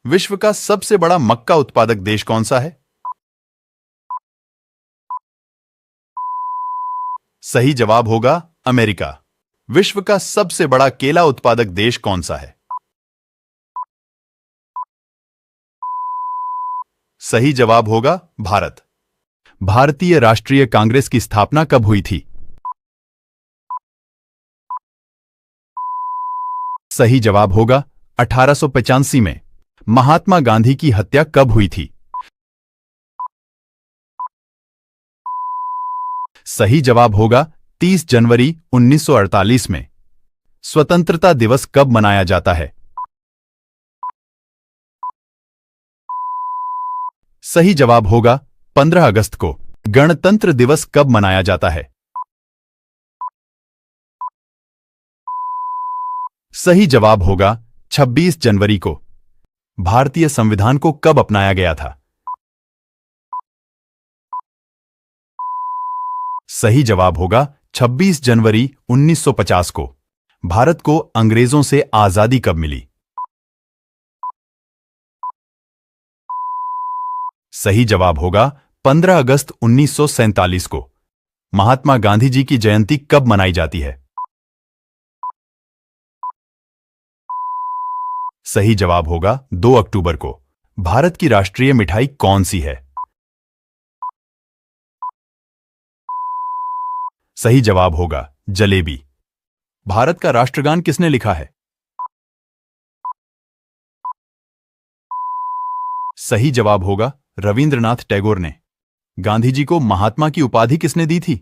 विश्व का सबसे बड़ा मक्का उत्पादक देश कौन सा है? सही जवाब होगा अमेरिका। विश्व का सबसे बड़ा केला उत्पादक देश कौन सा है? सही जवाब होगा भारत। भारतीय राष्ट्रीय कांग्रेस की स्थापना कब हुई थी? सही जवाब होगा 1885 में। महात्मा गांधी की हत्या कब हुई थी? सही जवाब होगा 30 जनवरी 1948 में। स्वतंत्रता दिवस कब मनाया जाता है? सही जवाब होगा 15 अगस्त को। गणतंत्र दिवस कब मनाया जाता है? सही जवाब होगा 26 जनवरी को। भारतीय संविधान को कब अपनाया गया था? सही जवाब होगा 26 जनवरी 1950 को। भारत को अंग्रेजों से आजादी कब मिली? सही जवाब होगा 15 अगस्त 1947 को। महात्मा गांधी जी की जयंती कब मनाई जाती है? सही जवाब होगा 2 अक्टूबर को। भारत की राष्ट्रीय मिठाई कौन सी है? सही जवाब होगा जलेबी। भारत का राष्ट्रगान किसने लिखा है? सही जवाब होगा रविंद्रनाथ टैगोर ने। गांधी जी को महात्मा की उपाधि किसने दी थी?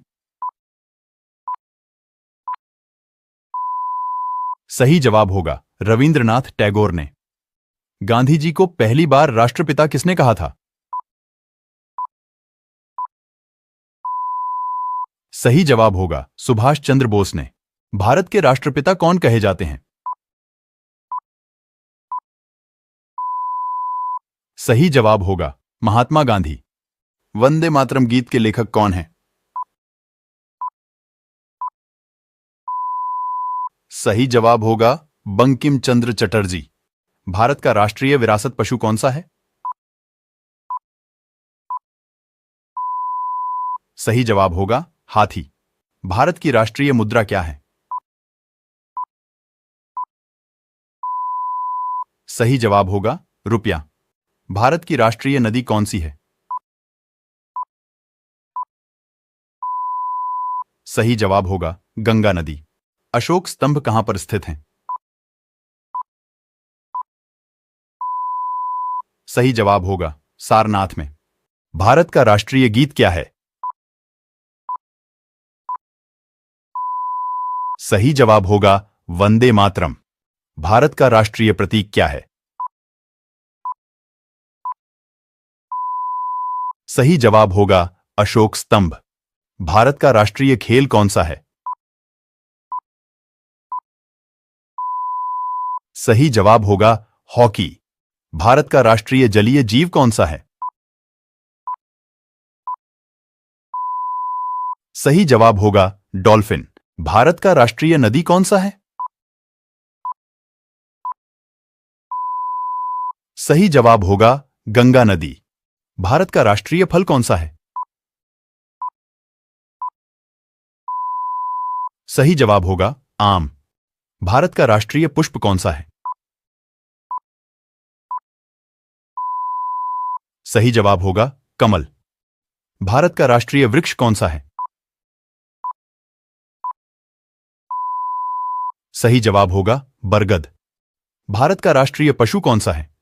सही जवाब होगा रविंद्रनाथ टैगोर ने। गांधी जी को पहली बार राष्ट्रपिता किसने कहा था? सही जवाब होगा सुभाष चंद्र बोस ने। भारत के राष्ट्रपिता कौन कहे जाते हैं? सही जवाब होगा महात्मा गांधी। वंदे मातरम गीत के लेखक कौन हैं? सही जवाब होगा बंकिम चंद्र चटर्जी। भारत का राष्ट्रीय विरासत पशु कौन सा है? सही जवाब होगा हाथी। भारत की राष्ट्रीय मुद्रा क्या है? सही जवाब होगा रुपया। भारत की राष्ट्रीय नदी कौन सी है? सही जवाब होगा गंगा नदी। अशोक स्तंभ कहां पर स्थित हैं? सही जवाब होगा सारनाथ में। भारत का राष्ट्रीय गीत क्या है? सही जवाब होगा वंदे मातरम। भारत का राष्ट्रीय प्रतीक क्या है? सही जवाब होगा अशोक स्तंभ। भारत का राष्ट्रीय खेल कौन सा है? सही जवाब होगा हॉकी। भारत का राष्ट्रीय जलीय जीव कौन सा है? सही जवाब होगा डॉल्फिन। भारत का राष्ट्रीय नदी कौन सा है? सही जवाब होगा गंगा नदी। भारत का राष्ट्रीय फल कौन सा है? सही जवाब होगा आम। भारत का राष्ट्रीय पुष्प कौन सा है? सही जवाब होगा कमल। भारत का राष्ट्रीय वृक्ष कौन सा है? सही जवाब होगा बरगद। भारत का राष्ट्रीय पशु कौन सा है?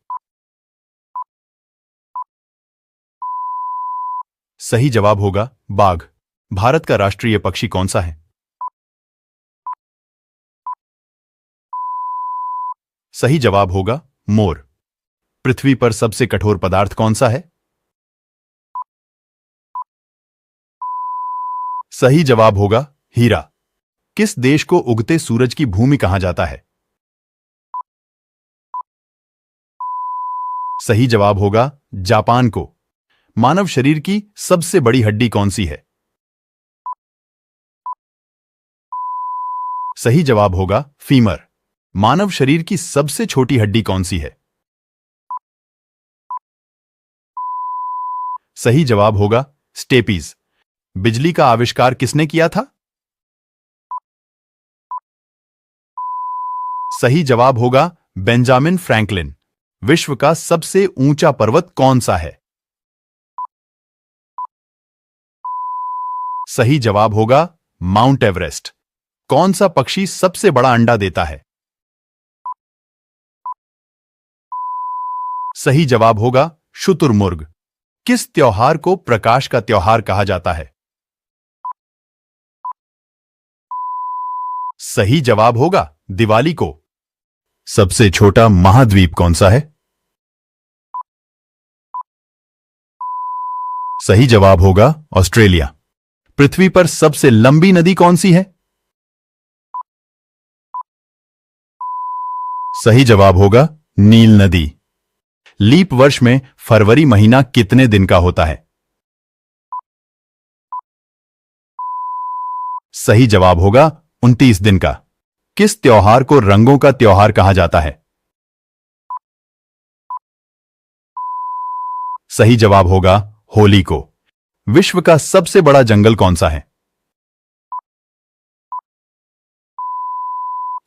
सही जवाब होगा बाघ। भारत का राष्ट्रीय पक्षी कौन सा है? सही जवाब होगा मोर। पृथ्वी पर सबसे कठोर पदार्थ कौन सा है? सही जवाब होगा हीरा। किस देश को उगते सूरज की भूमि कहा जाता है? सही जवाब होगा जापान को। मानव शरीर की सबसे बड़ी हड्डी कौन सी है? सही जवाब होगा फीमर। मानव शरीर की सबसे छोटी हड्डी कौन सी है? सही जवाब होगा स्टेपीज। बिजली का आविष्कार किसने किया था? सही जवाब होगा बेंजामिन फ्रैंकलिन। विश्व का सबसे ऊंचा पर्वत कौन सा है? सही जवाब होगा माउंट एवरेस्ट। कौन सा पक्षी सबसे बड़ा अंडा देता है? सही जवाब होगा शुतुरमुर्ग। किस त्योहार को प्रकाश का त्योहार कहा जाता है? सही जवाब होगा दिवाली को। सबसे छोटा महाद्वीप कौन सा है? सही जवाब होगा ऑस्ट्रेलिया। पृथ्वी पर सबसे लंबी नदी कौन सी है? सही जवाब होगा नील नदी। लीप वर्ष में फरवरी महीना कितने दिन का होता है? सही जवाब होगा 29 दिन का। किस त्योहार को रंगों का त्योहार कहा जाता है? सही जवाब होगा होली को। विश्व का सबसे बड़ा जंगल कौन सा है?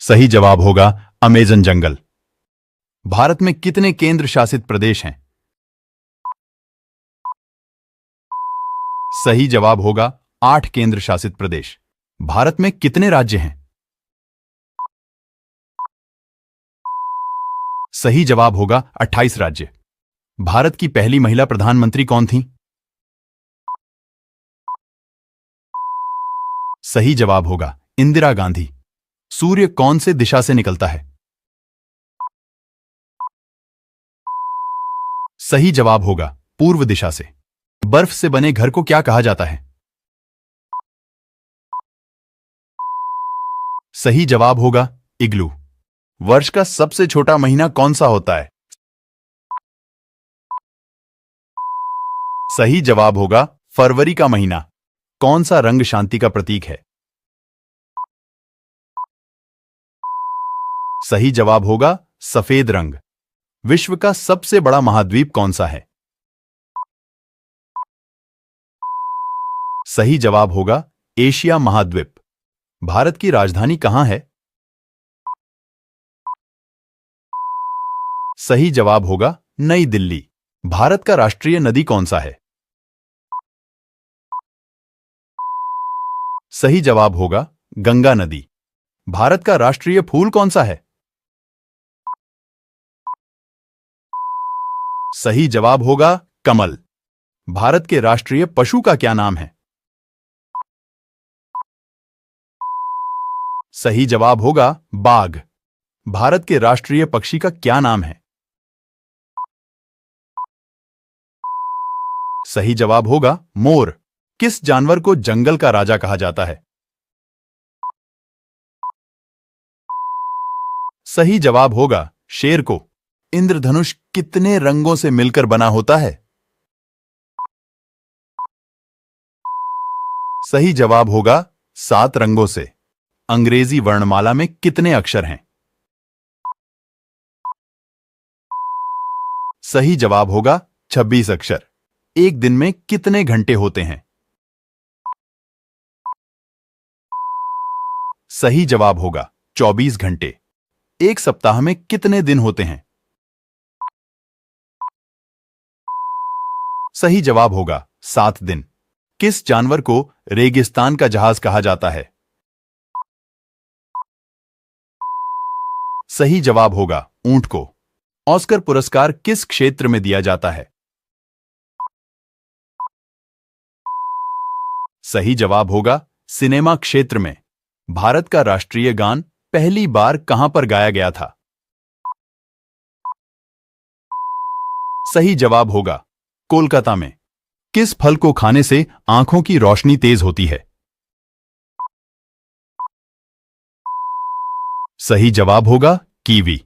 सही जवाब होगा अमेजन जंगल। भारत में कितने केंद्र शासित प्रदेश हैं? सही जवाब होगा 8 केंद्र शासित प्रदेश। भारत में कितने राज्य हैं? सही जवाब होगा 28 राज्य। भारत की पहली महिला प्रधानमंत्री कौन थी? सही जवाब होगा इंदिरा गांधी। सूर्य कौन से दिशा से निकलता है? सही जवाब होगा पूर्व दिशा से। बर्फ से बने घर को क्या कहा जाता है? सही जवाब होगा इग्लू। वर्ष का सबसे छोटा महीना कौन सा होता है? सही जवाब होगा फरवरी का महीना। कौन सा रंग शांति का प्रतीक है? सही जवाब होगा सफेद रंग। विश्व का सबसे बड़ा महाद्वीप कौन सा है? सही जवाब होगा एशिया महाद्वीप। भारत की राजधानी कहां है? सही जवाब होगा नई दिल्ली। भारत का राष्ट्रीय नदी कौन सा है? सही जवाब होगा गंगा नदी। भारत का राष्ट्रीय फूल कौन सा है? सही जवाब होगा कमल। भारत के राष्ट्रीय पशु का क्या नाम है? सही जवाब होगा बाघ। भारत के राष्ट्रीय पक्षी का क्या नाम है? सही जवाब होगा मोर। किस जानवर को जंगल का राजा कहा जाता है? सही जवाब होगा शेर को। इंद्रधनुष कितने रंगों से मिलकर बना होता है? सही जवाब होगा 7 रंगों से। अंग्रेजी वर्णमाला में कितने अक्षर हैं? सही जवाब होगा 26 अक्षर। एक दिन में कितने घंटे होते हैं? सही जवाब होगा 24 घंटे। एक सप्ताह में कितने दिन होते हैं? सही जवाब होगा 7 दिन। किस जानवर को रेगिस्तान का जहाज कहा जाता है? सही जवाब होगा ऊंट को। ऑस्कर पुरस्कार किस क्षेत्र में दिया जाता है? सही जवाब होगा सिनेमा क्षेत्र में। भारत का राष्ट्रीय गान पहली बार कहां पर गाया गया था? सही जवाब होगा कोलकाता में। किस फल को खाने से आंखों की रोशनी तेज होती है? सही जवाब होगा कीवी।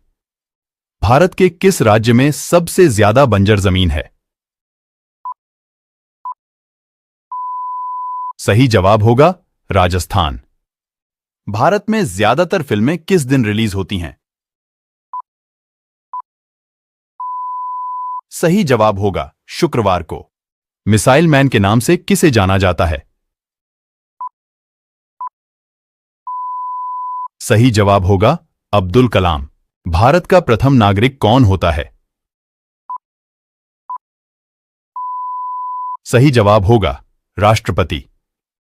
भारत के किस राज्य में सबसे ज्यादा बंजर जमीन है? सही जवाब होगा राजस्थान। भारत में ज्यादातर फिल्में किस दिन रिलीज होती हैं? सही जवाब होगा शुक्रवार को। मिसाइल मैन के नाम से किसे जाना जाता है? सही जवाब होगा अब्दुल कलाम। भारत का प्रथम नागरिक कौन होता है? सही जवाब होगा राष्ट्रपति।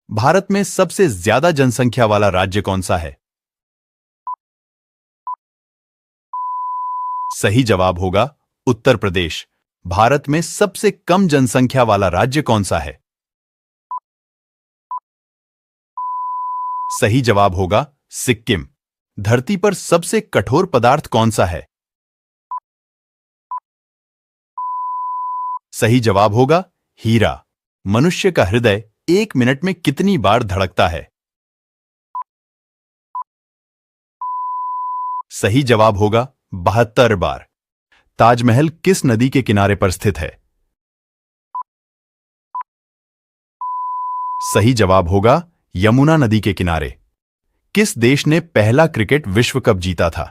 भारत में सबसे ज्यादा जनसंख्या वाला राज्य कौन सा है? सही जवाब होगा उत्तर प्रदेश। भारत में सबसे कम जनसंख्या वाला राज्य कौन सा है? सही जवाब होगा सिक्किम। धरती पर सबसे कठोर पदार्थ कौन सा है? सही जवाब होगा हीरा। मनुष्य का हृदय 1 मिनट में कितनी बार धड़कता है? सही जवाब होगा 72 बार। ताजमहल किस नदी के किनारे पर स्थित है? सही जवाब होगा यमुना नदी के किनारे। किस देश ने पहला क्रिकेट विश्व कप जीता था?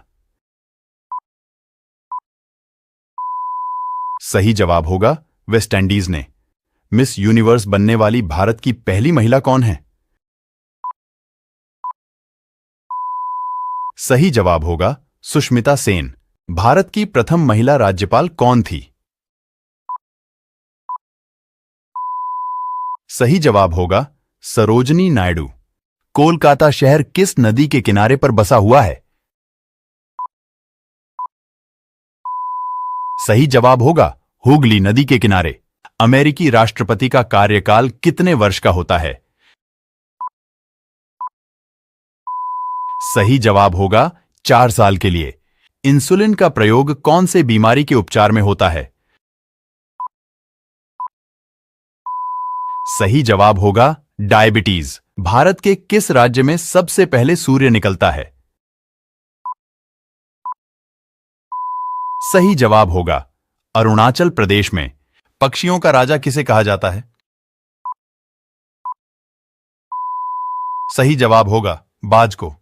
सही जवाब होगा वेस्ट इंडीज ने। मिस यूनिवर्स बनने वाली भारत की पहली महिला कौन है? सही जवाब होगा सुष्मिता सेन। भारत की प्रथम महिला राज्यपाल कौन थी? सही जवाब होगा सरोजनी नायडू। कोलकाता शहर किस नदी के किनारे पर बसा हुआ है? सही जवाब होगा हुगली नदी के किनारे। अमेरिकी राष्ट्रपति का कार्यकाल कितने वर्ष का होता है? सही जवाब होगा 4 साल के लिए। इंसुलिन का प्रयोग कौन से बीमारी के उपचार में होता है? सही जवाब होगा डायबिटीज। भारत के किस राज्य में सबसे पहले सूर्य निकलता है? सही जवाब होगा अरुणाचल प्रदेश में। पक्षियों का राजा किसे कहा जाता है? सही जवाब होगा बाज को।